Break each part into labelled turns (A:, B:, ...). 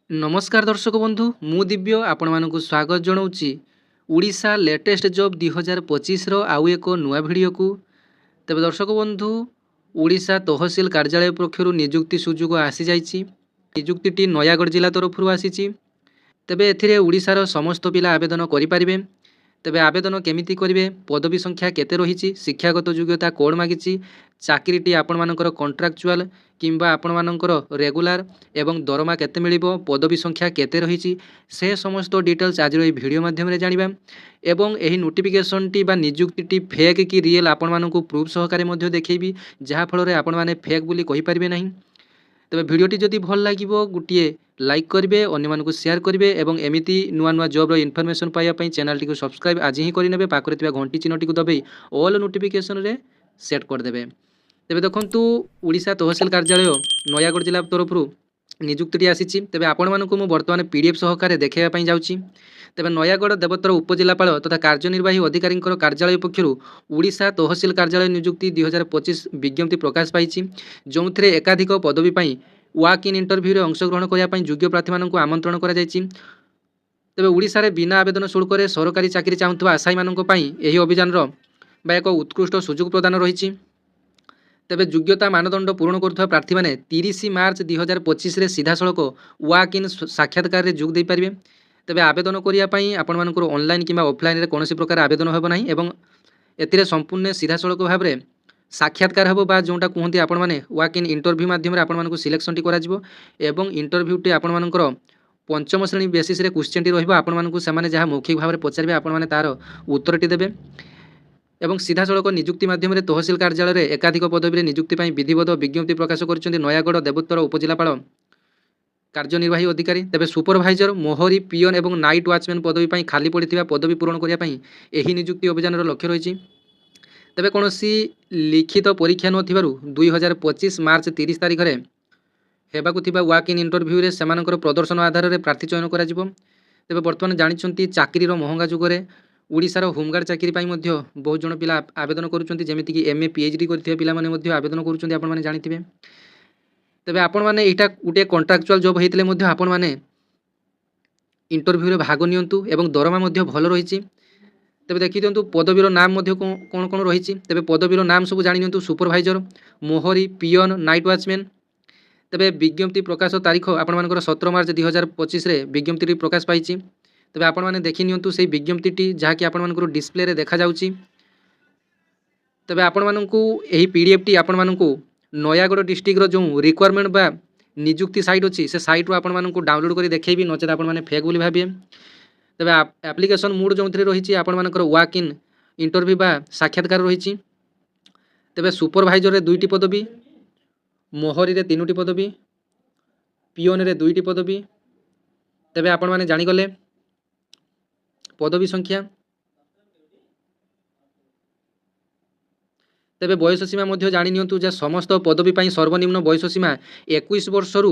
A: नमस्कार दर्शक बंधु मु दिव्य आपण मानक स्वागत जनाऊँगी उड़ीसा लेटेस्ट जॉब 2025 आउ एक नुआ भिडियो को। तेज दर्शक बंधु उड़ीसा तहसील कार्यालय पक्षर निजुक्ति सुजोग आसी जाइए। निजुक्ति नयागढ़ जिला तरफ आसी। तेबे एथिरे उड़ीसार समस्त पिला आवेदन करें। तेबे आवेदन केमिति करेंगे, पदवी संख्या केते रही, शिक्षागत योग्यता कौन मागिची, चाकरीटी आपण मानकर कॉन्ट्रैक्चुअल किंबा आपण मानकर रेगुलर एवं दरमा केते मिलिबो, पदवी संख्या केते रही, से समस्त डिटेल्स आज भिडियो माध्यम जानिबा। एवं एही नोटिफिकेशन टी बा नियुक्ति फेक कि रियल आपण मानकु प्रूफ सहकारे मध्ये देखैबी, जहा फल रे आपण माने फेक बोली कहि परिबे नहीं। तेज भिडियोटी जदि भल लगे गोटे लाइक करेंगे, अन्य शेयर करेंगे और एमती नुआ नुआ जॉब इनफॉरमेशन पाइबा चैनल टी सब्सक्राइब आज ही करेंगे। पाखरे घंटी चिन्हटी को दबाई ऑल नोटिफिकेशन रे सेट करदे। तेज देखु उड़ीसा तहसील कार्यालय नयागढ़ जिला तरफ निजुक्ति आसी। तेज आपण मानक बर्तमान पीडीएफ सहकारे देखाइबा जाऊँगी। तेज नयागढ़ देवतर उपजिलापाल तथा कार्यनिर्वाही अधिकारी कार्यालय पक्षर उड़ीसा तहसील कार्यालय निजुक्ति 2025 विज्ञप्ति प्रकाश पाई, जो थे एकाधिक पदवी वाक इन इंटरव्यू अंशग्रहण करने योग्य प्रार्थी मानक आमंत्रण कर। तेज उड़ीसा रे बिना आवेदन शुल्क सरकारी चाकरी चाहूबा आशायी मानक यही अभियान एक उत्कृष्ट सुजोग प्रदान रही। तेबे योग्यता मानदंड पूरण करुवा प्रार्थी मैंने 30 मार्च 2025 सीधा सड़क वाक इन साक्षात्कार जोग दे पारे। तेबे आवेदन करने आपण मानकर ऑनलाइन किंबा ऑफलाइन रे कौन प्रकार आवेदन होब नहीं एवं एतिरे संपूर्ण सीधा सड़क भाव में साक्षात्कार हम बा जोटा कहते आपण मैंने वाक इन इंटरव्यू माध्यम आपण मानक सिलेक्शन टी करा एवं इंटरव्यू टी आपण मानकर पंचम श्रेणी बेसिस रे क्वेश्चन टी रहिबो। आपण मानक से जहाँ मौखिक भाव में पचारे आपण माने तार उत्तर टी देबे एवं सीधा सड़क निजुक्ति माध्यम तहसील कार्यालय में एकाधिक पदवी निजुक्ति विधिवत विज्ञप्ति प्रकाश कर नयागढ़ देवोत्तर उपजिलापाल कार्यनिर्वाही अधिकारी। तेबे सुपरभाइजर, मोहरी, पियन और नाइट वाचमैन पदवी खाली पड़ा पदवी पूरण करने यही निजुक्ति अभियान लक्ष्य रही। तेबे कौन लिखित परीक्षा नथिबारु 2025 मार्च 30 तारिख में हेबाकुथिबा वाक इन इंटरव्यू रे सेमानकर प्रदर्शन आधार में प्रार्थी चयन करा जिवो। तेबे वर्तमान जानिछंती चाकरीर महंगा जुगरे उड़ीसार होमगार्ड चाकरी बहुत जन पिला आवेदन करुँच, जमीक एमए पीएचडी करथिबा पिला माने मध्य आवेदन करुँच आपण माने जानिथिबे। तेबे आपण माने एटा गोटे कॉन्ट्रैक्चुअल जॉब होइतले मध्य आपण माने इंटरव्यू रे भाग नियंतु एवं दरमा मध्य भल रही। तेबे देखि दियंतु पदवीर नाम मध्य कौन कौन रही। तेबे पदवीर नाम सब जानि नियंतु सुपरभाइजर, मोहरी, पियन, नाइट वाचमैन। तेबे विज्ञप्ति प्रकाश तारीख आपण मानकर 17 मार्च 2025 रे विज्ञप्ति प्रकाश पाई। तेबे आपण माने देखि नियंतु से विज्ञप्ति जहाँकि आपण मानकर डिस्प्ले रे देखा जाउची। तेबे आपण मानकु एही पीडीएफ टी आपण मानकु नयागढ़ डिस्ट्रिक्ट जो रिक्वायरमेंट बा निजुक्ति साइट अच्छी से साइट रू आपण मानकु डाउनलोड करी देखैबी, नचेत आपण माने फेक बोली भाबिए। तेबे एप्लिकेशन मोड जो रही आपण मानकर वाक इन इंटरव्यू बा साक्षात्कार रही। तेबे सुपरभाइजर रे 2टी पदवी, मोहरी रे 3टी पदवी, पियन रे 2टी पदवी। तेबे आपण माने जानि गले पदवी संख्या। तेबे बयस सीमा मध्य जानि नियंतु जे समस्त पदवी सर्वनिम्न बयस सीमा 21 वर्ष रु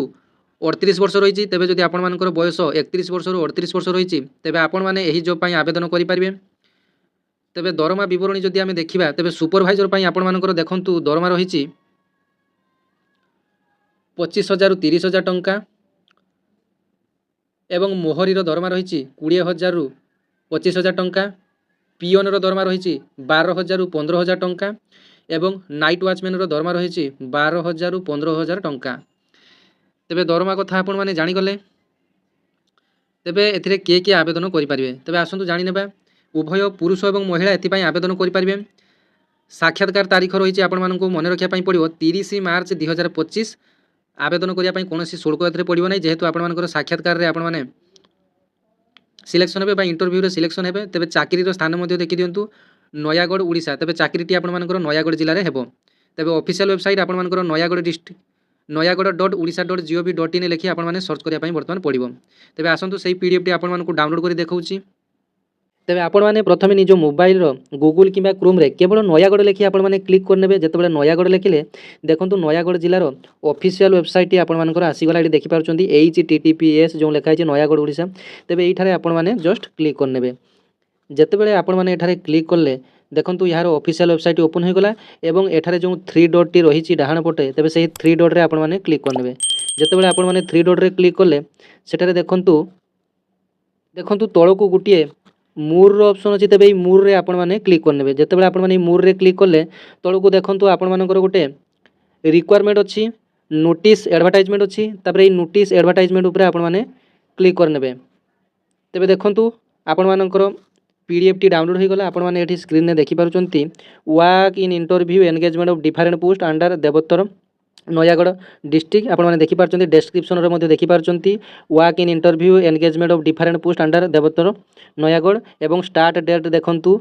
A: 38 वर्ष रही। तेबे जदि आपण मानकर बयस 31 वर्ष रु 38 वर्ष रही तेबे आपण माने एही जॉब पई आवेदन करि परिबे। तेबे दरमा विवरणी जदि आमे देखिबा तेबे सुपरभाइजर पई आपण मानकर देखंतु दरमा रही 25,000 रु 30,000 टंका एवं मोहरी रो दरमा रही 20,000 रु 25,000 टंका, पियन रो दरमा रही 12,000 रु 15,000 टंका एवं नाइट वाचमैन रो दरमा रही 12,000 रु 15,000 टंका। तेबे दरमा कथा आपण माने जानि गले। तेबे एथिरे किए आवेदन करि परिबे। तेबे आसंतु जानि नेबा उभय पुरुष और महिला एथिपाई आवेदन करि परिबे। साक्षात्कार तारीख रही आपण मानकु मन रखिया पई पड़िबो 30 मार्च 2025। आवेदन करिया पई कोनोसी शुल्क एथिरे पड़िबो नै, जेहेतु आपण मानकर साक्षात्कार रे आपण माने सिलेक्शन हेबे बा इंटरव्यू रे सिलेक्शन हेबे। तेबे चाकरी रो स्थान मध्ये देखि दियंतु नयागढ़ उड़ीसा। तेबे चाकरीटी आपण मानकर नयागढ़ जिल्ला रे हेबो। तेबे ऑफिशियल वेबसाइट आपण मानकर नयागढ़ डिस्ट्रिक्ट नयागढ़.uड़ीसा.gov.in लिखि आपण माने सर्च करिया पई वर्तमान पड़िबो। तेबे आसंतु सेही पीडीएफ टी आपण मानकु डाउनलोड करि देखौची। तेबे आपण माने प्रथमे निज मोबाइल रो गूगल किंबा क्रोम रे केवल नयागढ़ लिखि आपण माने क्लिक करनेबे। जेतेबेले नयागढ़ लिखिले देखंतु नयागढ़ जिल्लार ऑफिशियल वेबसाइट टी आपण मानकर आसीगला। एठी देखि पारुचंती https जो लिखा है नयागढ़ उड़ीसा। तेबे एठारे आपण माने जस्ट क्लिक करनेबे। जेतेबेले आपण माने एठारे क्लिक करले देखंतु यार ऑफिशियल वेबसाइट ओपन हो गला एवं एठारे जो 3 डॉट टी रही डाहाण पटे तेबे सेही 3 डॉट रे आपण माने क्लिक करनेबे। ଯେତେବେଳେ ଆପଣମାନେ थ्री डॉट रे क्लिक कले सेटारे देखंतु तळकू गोटे मूर ऑप्शन अच्छी तेज मूर रे आपण मैंने क्लिक करने जिते आपण मैंने मूर रे क्लिक कले तळकू देखंतु आपण मानकर गोटे रिक्वायरमेंट अच्छी नोटिस एडवर्टाइजमेंट अच्छी तापर नोटिस एडवर्टाइजमेंट उपरे आपण मैंने क्लिक करने तेबे देखंतु आपण मानकर पीडीएफ टी डाउनलोड हो गला आपण मैंने स्क्रीन में देखि पारुचंती walk in interview engagement of different post under Debottar Nayagarh district आपण मैंने देखि पारुचंती डिस्क्रिप्शन रे मध्ये देखि पारुचंती walk in interview engagement of different post under Debottar Nayagarh एवं स्टार्ट डेट देखंतु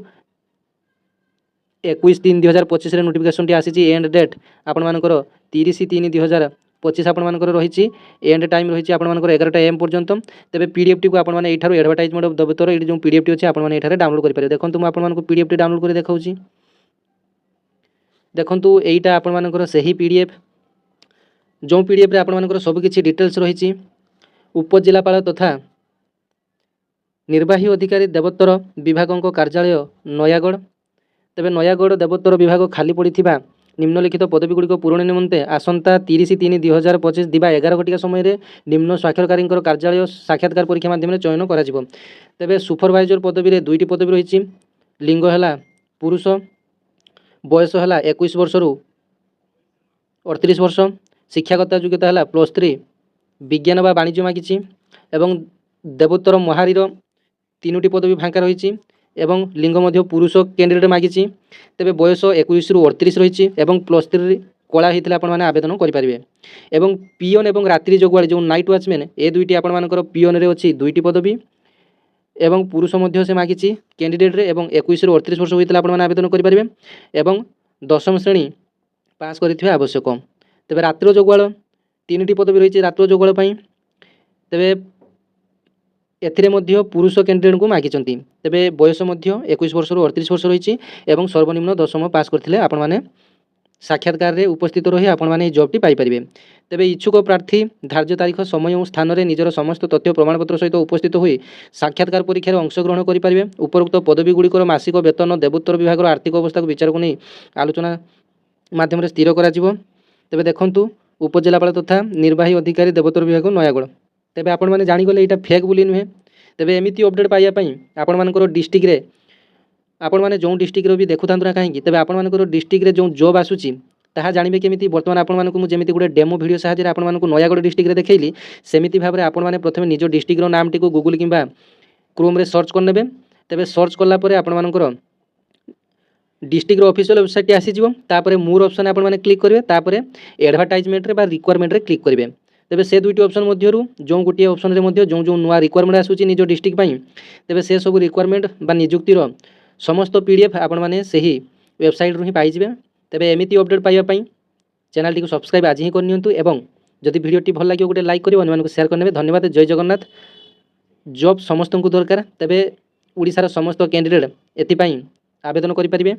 A: 21/3/2025 रे नोटिफिकेशन टी आसी एंड डेट आपण मानकर 30/3/2025 आपण मानकर रही एंड टाइम रही आपण मानकर 11 AM पर्यंत तेबे पीडीएफ टी को आपण माने एठारो एडवर्टाइजमेंट ऑफ देवोत्तर एठी जो पीडीएफ टी अछि आपण माने एठारे डाउनलोड करि पारे देखंतु म आपण मानको पीडीएफ टी डाउनलोड करि देखाउची देखंतु एईटा आपण मानकर सही पीडीएफ जो पीडीएफ रे आपण मानकर सब किछि डिटेल्स रही उपजिलापाल तथा निर्वाही अधिकारी देवोत्तर विभागों कार्यालय नयागढ़ तेबे नयागढ़ देवोत्तर विभाग खाली पड़िथिबा निम्नलिखित पदवी गुड़िक पूरण निमंते आसंता 30/3/2025 दिबा 11 घटिका समय रे निम्न स्वाक्षरकारी कार्यालय साक्षात्कार परीक्षा माध्यम चयन करा जिवो तेबे सुपरवाइजर पदवी रे दुईटी पदवी रही लिंग है पुरुष बयस है 21 वर्ष रु 38 वर्ष शिक्षागत योग्यता है +3 विज्ञान व वाणिज्य मागिछि एवं देवोत्तर महारी तीनोटी पदवी फांका रही एवं लिंग मध्य पुरुष कैंडिडेट मागिछि तेबे बयस 21 रु 38 रही एवं +3 कला होता आपने आवेदन करेंगे एवं पिओन एवं रात्रि जगुआड़ी जो नाइट वाचमैन ए दुईटी आपर पिओन रे अच्छी दुईटी पदवी एवं पुरुष मध्य से मागिछि कैंडिडेट रे एवं 21 रु 38 वर्ष होता आपने आवेदन करेंगे एवं 10वीं श्रेणी पास करें आवश्यक तेबे रात्र जगुआल तीन पदवी रही रात्र जगुआल तेबे एथिरे मध्य पुरुष कैंडिडेट को मागिचंती तेबे बयस मध्य 21 वर्ष रु 38 वर्ष रही एवं सर्वनिम्न 10वीं पास करथिले आपण माने साक्षात्कार रे उपस्थित रही आपण माने जॉब टी पाई परिबे तेबे इच्छुक प्रार्थी धार्य तारीख समय और स्थान रे निजर समस्त तथ्य प्रमाणपत्र सहित उपस्थित होई साक्षात्कार परीक्षा रे अंशग्रहण करि परिबे उपरोक्त पदवी गुड़िकर मासिक वेतन देवोत्तर विभाग आर्थिक अवस्था को विचार को नहीं आलोचना माध्यम स्थिर करा जिवो तेबे देखंतु उपजिलापाल तथा निर्वाही अधिकारी देवोत्तर विभाग नयागढ़ तेबे आपण माने जानि गले एटा फेक बोली नुहे तेबे एमिति अपडेट पाइया पई आपण मानकर डिस्ट्रिक्ट रे आपण माने जो डिस्ट्रिक्ट रे भी देखुथांतु ना काहेकि तेबे आपण मानकर डिस्ट्रिक्ट रे जो जॉब आसुची ताहा जानिबे केमिति वर्तमान आपण मानकु मु जेमिति गुडे डेमो वीडियो सहायता आपण मानकु नयागढ़ डिस्ट्रिक्ट रे देखैली सेमिति भाबरे आपण माने प्रथमे निजो डिस्ट्रिक्ट रो नाम टिको गूगल किंबा क्रोम रे सर्च करनेबे तेबे सर्च करला परे आपण मानकर डिस्ट्रिक्ट ऑफिशियल वेबसाइट टी आसी जिवो तापरे मोर ऑप्शन आपण माने क्लिक करिवे तापरे एडवर्टाइजमेंट रे बा रिक्वायरमेंट रे क्लिक करिवे तेबे से दुईटी ऑप्शन मध्यरु जो गोटे ऑप्शन रे मध्य जो जो नुआ रिक्वायरमेंट आसुची निजो डिस्ट्रिक्ट पई तेबे से सब रिक्वायरमेंट बा नियुक्ति रो समस्त पीडीएफ आपण माने सही वेबसाइट रु ही पाई जिवे तेबे एमिति अपडेट पाइबा पई चैनल टी को सब्सक्राइब आज ही करनियंतु एवं जदि वीडियो टी भल लागियो गोटे लाइक करियो अन्य मानको शेयर करनेबे धन्यवाद जय जगन्नाथ जॉब समस्त को दरकार तेबे ओडिसा रो समस्त कैंडिडेट एति पई आवेदन करि परिबे।